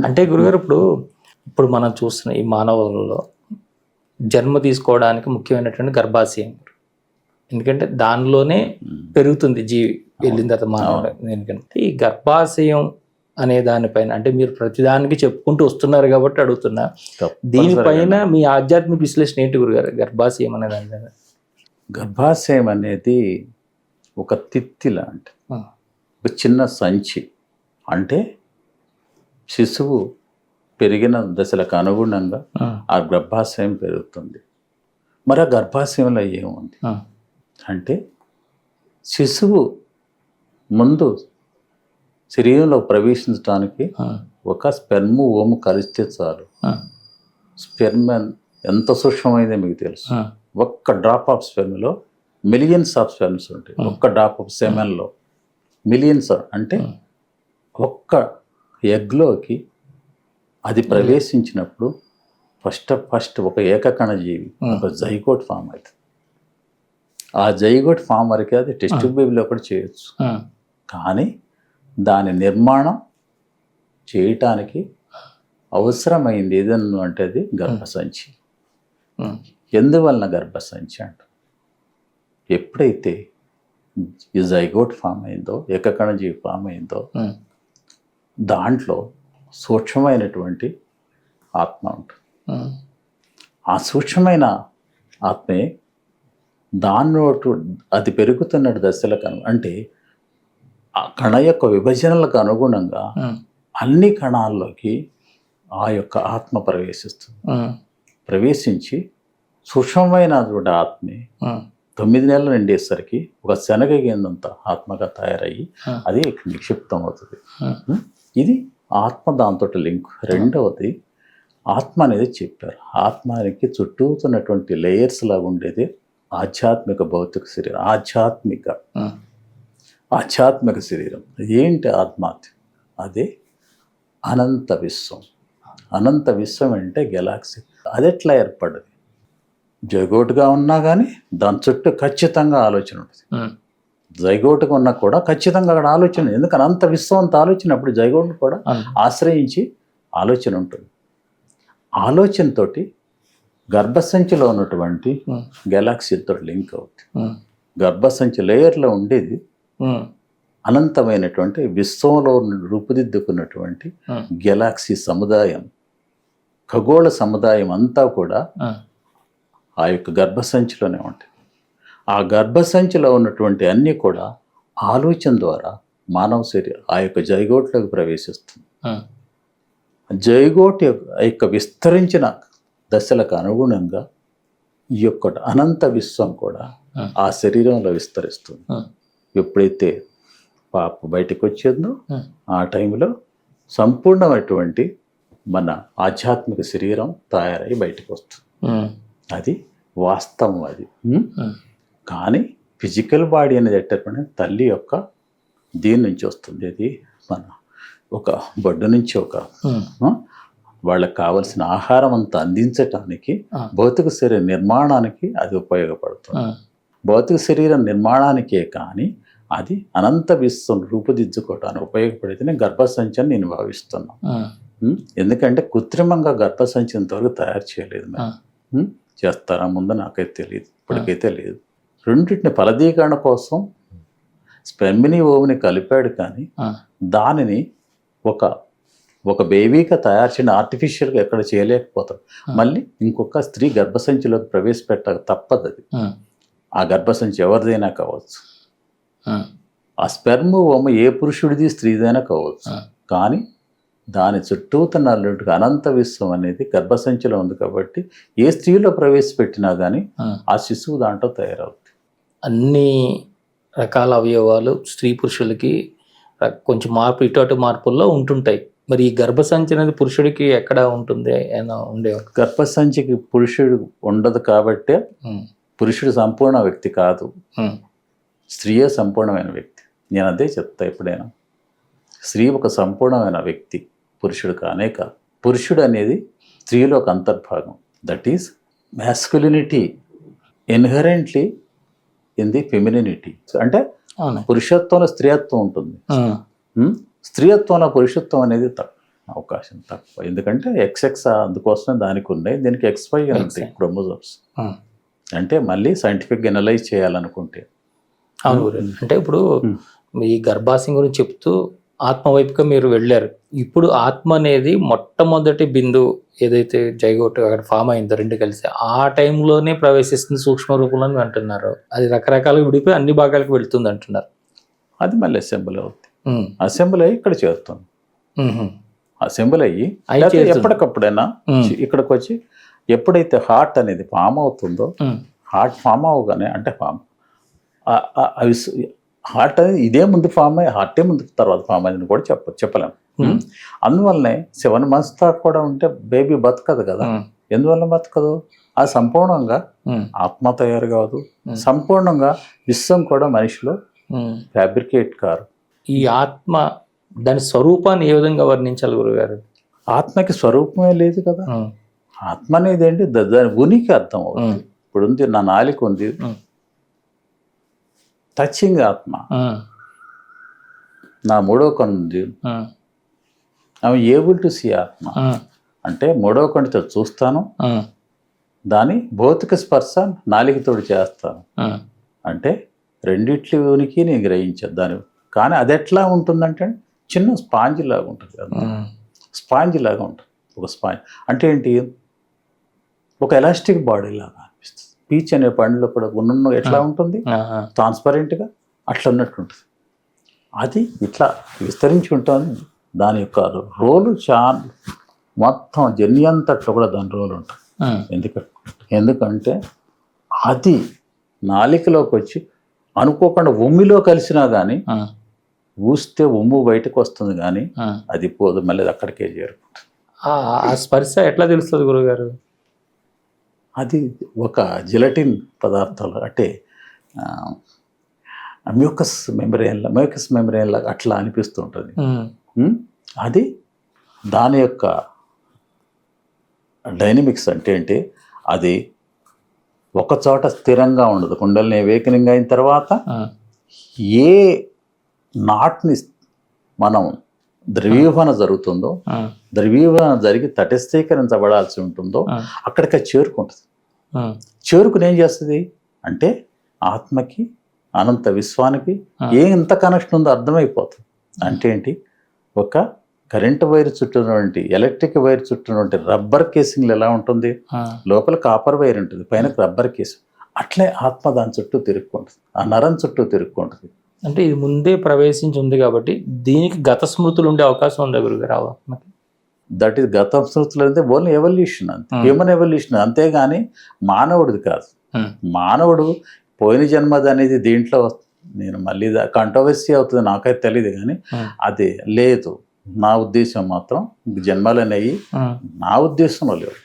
అంటే గురుగారు ఇప్పుడు మనం చూస్తున్న ఈ మానవులలో జన్మ తీసుకోవడానికి ముఖ్యమైనటువంటి గర్భాశయం. ఎందుకంటే దానిలోనే పెరుగుతుంది జీవి వెళ్ళిన తర్వాత మానవుడు. ఎందుకంటే ఈ గర్భాశయం అనే దానిపైన అంటే మీరు ప్రతిదానికి చెప్పుకుంటూ వస్తున్నారు కాబట్టి అడుగుతున్నా, దీనిపైన మీ ఆధ్యాత్మిక విశ్లేషణ ఏంటి గురుగారు? గర్భాశయం అనే దాని మీద. గర్భాశయం అనేది ఒక తిత్తి లాంటి ఒక చిన్న సంచి. అంటే శిశువు పెరిగిన దశలకు అనుగుణంగా ఆ గర్భాశయం పెరుగుతుంది. మరి ఆ గర్భాశయంలో ఏముంది అంటే, శిశువు ముందు శరీరంలో ప్రవేశించడానికి ఒక స్పెర్మ్ ఓము కలిస్తే చాలు. స్పెర్మ్ ఎంత సూక్ష్మమైందో మీకు తెలుసు. ఒక్క డ్రాప్ ఆఫ్ స్పెర్మ్లో మిలియన్స్ ఆఫ్ స్పెర్మ్స్ ఉంటాయి. ఒక్క డ్రాప్ ఆఫ్ సెమెన్లో మిలియన్స్. అంటే ఒక్క ఎగ్లోకి అది ప్రవేశించినప్పుడు ఫస్ట్ ఒక ఏకకణ జీవి, ఒక జైగోట్ ఫామ్ అవుతుంది. ఆ జైగోట్ ఫామ్ వరకే అది టెస్ట్ బేబీలో కూడా చేయొచ్చు. కానీ దాని నిర్మాణం చేయటానికి అవసరమైంది ఏదన్నా అంటే అది గర్భసంచి. ఎందువలన గర్భసంచి అంట, ఎప్పుడైతే ఈ జైగోట్ ఫామ్ అయిందో, ఏకకణ జీవి ఫామ్ అయిందో, దాంట్లో సూక్ష్మమైనటువంటి ఆత్మ ఉంటుంది. ఆ సూక్ష్మమైన ఆత్మే దాన్నోటు అది పెరుగుతున్న దశలకు అంటే ఆ కణ యొక్క విభజనలకు అనుగుణంగా అన్ని కణాల్లోకి ఆ యొక్క ఆత్మ ప్రవేశిస్తుంది. ప్రవేశించి సూక్ష్మమైన ఆత్మే 9 నెలలు నిండేసరికి ఒక శనగ గింజంత ఆత్మగా తయారయ్యి అది నిక్షిప్తం అవుతుంది. ఇది ఆత్మ దాంతో లింక్. రెండవది ఆత్మ అనేది చెప్పారు. ఆత్మానికి చుట్టూతున్నటువంటి లేయర్స్ లాగా ఉండేది ఆధ్యాత్మిక భౌతిక శరీరం. ఆధ్యాత్మిక శరీరం ఏంటి? ఆత్మ అదే అనంత విశ్వం. అనంత విశ్వం అంటే గెలాక్సీ. అది ఎట్లా ఏర్పడ్డది? జైగోటుగా ఉన్నా కానీ దాని చుట్టూ ఖచ్చితంగా ఆలోచన ఉంటుంది. జైగోటుగా ఉన్నా కూడా ఖచ్చితంగా అక్కడ ఆలోచన. ఎందుకని అనంత విశ్వం అంత ఆలోచన. అప్పుడు జైగోటు కూడా ఆశ్రయించి ఆలోచన ఉంటుంది. ఆలోచనతోటి గర్భసంచిలో ఉన్నటువంటి గెలాక్సీతో లింక్ అవుతుంది. గర్భసంచి లేయర్లో ఉండేది అనంతమైనటువంటి విశ్వంలో రూపుదిద్దుకున్నటువంటి గెలాక్సీ సముదాయం, ఖగోళ సముదాయం అంతా కూడా ఆ యొక్క గర్భసంచిలోనే ఉంటాయి. ఆ గర్భసంచిలో ఉన్నటువంటి అన్నీ కూడా ఆలోచన ద్వారా మానవ శరీరం ఆ యొక్క జైగోట్లోకి ప్రవేశిస్తుంది. జైగోట్ యొక్క విస్తరించిన దశలకు అనుగుణంగా ఈ యొక్క అనంత విశ్వం కూడా ఆ శరీరంలో విస్తరిస్తుంది. ఎప్పుడైతే పాప బయటకు వచ్చేందో ఆ టైంలో సంపూర్ణమైనటువంటి మన ఆధ్యాత్మిక శరీరం తయారై బయటకు వస్తుంది. అది వాస్తవం. అది కానీ ఫిజికల్ బాడీ అనేది ఎట్టకుండా తల్లి యొక్క దీని నుంచి వస్తుంది. అది మన ఒక బొడ్డు నుంచి ఒక వాళ్ళకి కావలసిన ఆహారం అంతా అందించటానికి భౌతిక శరీర నిర్మాణానికి అది ఉపయోగపడుతుంది. భౌతిక శరీరం నిర్మాణానికే కానీ అది అనంత విశ్వం రూపుదిద్దుకోవడానికి ఉపయోగపడితేనే గర్భసంచి అని నేను భావిస్తున్నాను. ఎందుకంటే కృత్రిమంగా గర్భసంచి ఇంతవరకు తయారు చేయలేదు. చేస్తారా ముందు నాకైతే తెలియదు, ఇప్పటికైతే లేదు. రెండింటిని ఫలదీకరణ కోసం స్పెర్మిని ఓవుని కలిపాడు, కానీ దానిని ఒక బేబీగా తయారు చేయడం ఆర్టిఫిషియల్గా ఎక్కడ చేయలేకపోతాం. మళ్ళీ ఇంకొక స్త్రీ గర్భసంచిలోకి ప్రవేశపెట్టక తప్పదు. అది ఆ గర్భసంచి ఎవరిదైనా కావచ్చు. ఆ స్పెర్మ్ ఓమ ఏ పురుషుడిది స్త్రీదైనా కావచ్చు. కానీ దాని చుట్టూతున్న అనంత విశ్వం అనేది గర్భసంచిలో ఉంది కాబట్టి ఏ స్త్రీలో ప్రవేశపెట్టినా కానీ ఆ శిశువు దాంట్లో తయారవుతుంది. అన్ని రకాల అవయవాలు స్త్రీ పురుషులకి కొంచెం మార్పు ఇటు మార్పుల్లో ఉంటుంటాయి. మరి ఈ గర్భసంచి అనేది పురుషుడికి ఎక్కడ ఉంటుంది? గర్భసంచికి పురుషుడు ఉండదు కాబట్టి పురుషుడు సంపూర్ణ వ్యక్తి కాదు, స్త్రీయే సంపూర్ణమైన వ్యక్తి. నేను అదే చెప్తా ఎప్పుడైనా. స్త్రీ ఒక సంపూర్ణమైన వ్యక్తి, పురుషుడు కానే కాదు. పురుషుడు అనేది స్త్రీలో ఒక అంతర్భాగం. That is masculinity inherently in the ఫెమినినిటీ. అంటే పురుషత్వంలో స్త్రీత్వం ఉంటుంది, స్త్రీత్వంలో పురుషత్వం అనేది అవకాశం తక్కువ. ఎందుకంటే XX అందుకోసమే దానికి ఉన్నాయి, దీనికి XY అని ఉంటాయి క్రోమోజోమ్స్. అంటే మళ్ళీ సైంటిఫిక్గా ఎనలైజ్ చేయాలనుకుంటే. అవును గురుగారు. అంటే ఇప్పుడు ఈ గర్భాశయం గురించి చెప్తూ ఆత్మ వైపుగా మీరు వెళ్ళారు. ఇప్పుడు ఆత్మ అనేది మొట్టమొదటి బిందువు ఏదైతే జైగోట్ అక్కడ ఫామ్ అయిందో రెండు కలిసి ఆ టైంలోనే ప్రవేశిస్తుంది సూక్ష్మ రూపంలో అని అంటున్నారు. అది రకరకాలుగా విడిపోయి అన్ని భాగాలకు వెళ్తుంది అంటున్నారు. అది మళ్ళీ అసెంబ్లీ అవుతుంది. అసెంబ్లీ అయ్యి ఇక్కడ చేరుతుంది. అసెంబ్లీ అయ్యి ఎప్పటికప్పుడైనా ఇక్కడికి వచ్చి ఎప్పుడైతే హార్ట్ అనేది ఫామ్ అవుతుందో, హార్ట్ ఫామ్ అవగానే అంటే హార్ట్ అనేది ఇదే ముందు ఫామ్ అయ్యి హార్టే ముందు తర్వాత ఫామ్ అయిందని కూడా చెప్పలేము. అందువల్లనే 7 months దాకా కూడా ఉంటే బేబీ బతకదు కదా. ఎందువల్ల బతకదు? అది సంపూర్ణంగా ఆత్మ తయారు కాదు, సంపూర్ణంగా విశ్వం కూడా మనిషిలో ఫ్యాబ్రికేట్ కారు. ఈ ఆత్మ దాని స్వరూపాన్ని ఏ విధంగా వర్ణించాలి గురుగారు? ఆత్మకి స్వరూపమే లేదు కదా. ఆత్మ అనేది ఏంటి? దాని ఉనికి అర్థం అవుతుంది. ఇప్పుడు ఉంది, నా నాలిక ఉంది, టచింగ్ ఆత్మ. నా మూడో కన్ను ఉంది, ఐఎమ్ ఏబుల్ టు సీ ఆత్మ. అంటే మూడో కన్నుతో చూస్తాను, దాని భౌతిక స్పర్శ నాలికతోటి చేస్తాను. అంటే రెండిట్ల ఉనికి నేను గ్రహించాను దాని. కానీ అది ఎట్లా ఉంటుందంటే చిన్న స్పాంజ్ లాగా ఉంటుంది. స్పాంజ్ లాగా ఉంటుంది. ఒక స్పాంజ్ అంటే ఏంటి? ఒక ఎలాస్టిక్ బాడీ లాగా అనిపిస్తుంది. పీచ్ అనే పండులో కూడా ఉన్న ఎట్లా ఉంటుంది? ట్రాన్స్పరెంట్గా అట్లా ఉన్నట్టు ఉంటుంది. అది ఇట్లా విస్తరించి ఉంటుంది. దాని యొక్క రోలు చాలా మొత్తం జర్నీ అంతట్లో కూడా దాని రోల్ ఉంటుంది. ఎందుకంటే అది నాలికలోకి వచ్చి అనుకోకుండా ఉమ్మిలో కలిసినా కానీ ఊస్తే ఉమ్ము బయటకు వస్తుంది, కానీ అది పోదు, మళ్ళీ అక్కడికే చేరుకుంటుంది. ఆ స్పర్శ ఎట్లా తెలుస్తుంది గురుగారు? అది ఒక జిలటిన్ పదార్థాలు అంటే మ్యూకస్ మెమ్బ్రేన్ లాగా అట్లా అనిపిస్తూ ఉంటుంది. అది దాని యొక్క డైనమిక్స్ అంటే ఏంటి? అది ఒక చోట స్థిరంగా ఉండదు. కుండలిని అవేకనింగ్ అయిన తర్వాత ఏ నాట్ని మనం ద్రవీభవన జరుగుతుందో, ద్రవీభవన జరిగి తటస్థీకరించబడాల్సి ఉంటుందో అక్కడికి చేరుకుంటుంది. చేరుకుని ఏం చేస్తుంది అంటే ఆత్మకి, అనంత విశ్వానికి ఎంత కనెక్షన్ ఉందో అర్థమైపోతుంది. అంటే ఏంటి? ఒక కరెంట్ వైర్ చుట్టూనటువంటి, ఎలక్ట్రిక్ వైర్ చుట్టూనటువంటి రబ్బర్ కేసింగ్లు ఎలా ఉంటుంది? లోపల కాపర్ వైర్ ఉంటుంది, పైన రబ్బర్ కేసింగ్. అట్లే ఆత్మ దాని చుట్టూ తిరుక్కుంటుంది, ఆ నరం చుట్టూ తిరుక్కుంటుంది. అంటే ఇది ముందే ప్రవేశించి ఉంది కాబట్టి దీనికి గత స్మృతులు ఉండే అవకాశం ఉందా గురుగారు ఆత్మకి? దట్ ఈస్ గత స్మృతులు అంటే ఓన్లీ ఎవల్యూషన్, అంతే, హ్యూమన్ ఎవల్యూషన్. అంతేగాని మానవుడిది కాదు. మానవుడు పోయిన జన్మది అనేది దీంట్లో నేను మళ్ళీ కంట్రవర్సీ అవుతుంది, నాకైతే తెలియదు. కానీ అది లేదు. నా ఉద్దేశం మాత్రం జన్మలు అనేవి నా ఉద్దేశంలో లేవు.